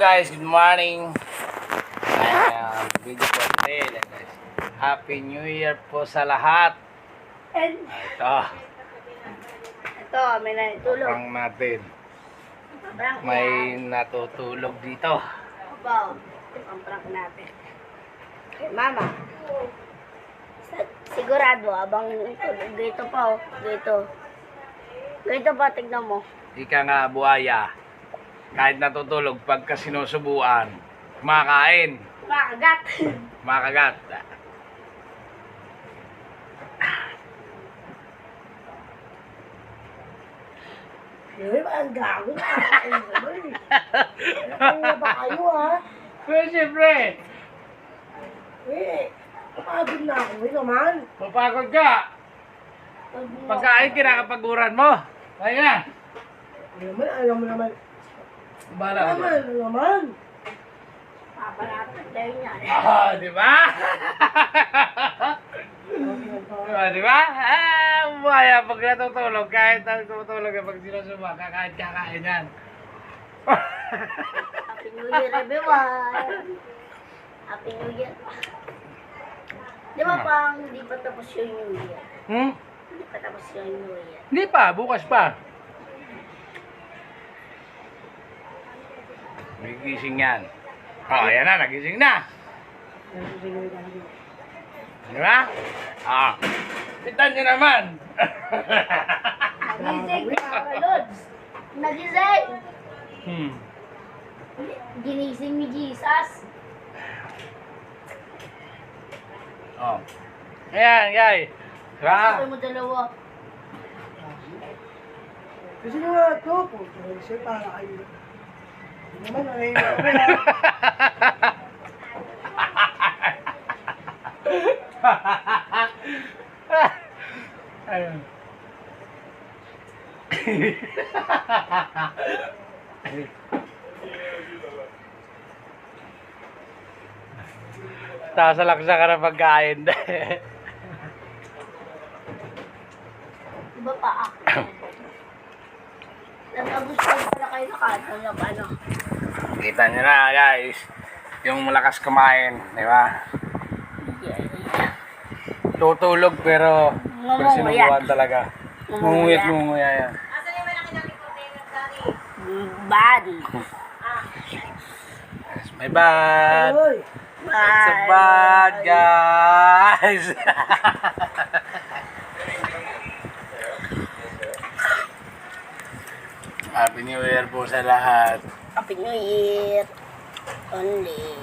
guys, good morning. Video po today guys. Happy New Year po sa lahat. And ito, may natutulog. Pang natin. May natutulog dito. Wow, ang prank natin. Okay, mama. Sigurado, abang tulog. Dito pa, oh. Dito. Dito pa, tignan mo. Ika nga buhaya. Kahit natutulog, pagka sinusubuan, kumakain. Makagat. Makagat. Eh, ang gago na. Ano ba kayo, ha? Pero siyempre, Eh, kapagod na ako. Eh, naman. papagod ka. Pagkain, kinakapaguran mo. Kaya nga. Alam mo naman. Bahala ka dyan. Alam naman. Papalatag tayo niya. Di ba? Di ba? Buhaya, pag natutulog, kahit natutulog, pag sinusuba, kakain yan. Happy New Year, everyone. Happy New Year. Di ba pang hindi pa tapos yung New Year? Hindi pa tapos yung New Year. Hindi pa, bukas pa. May gising yan. Ayan na, nagising na. Di ba? Pitan nyo naman. Nagising, mga lods. Nagising. Ginising ni Jesus. Ayan, guys. Diba? Sabi mo dalawa. Kasi nga ito po, kasi para kayo. Hindi naman, nangyayin ako na. Ayun. Sasalaksa ka na pagkain. Iba pa ako. Nag-agusto pala kayo nakataon na paano. Kita nyo na guys, yung malakas kumain, di ba? Tutulog pero sinubuhan talaga. Munguyat-munguya yan. Body. My bad. Oy, It's a bad guys. Happy New Year po sa lahat. Happy New Year. Only.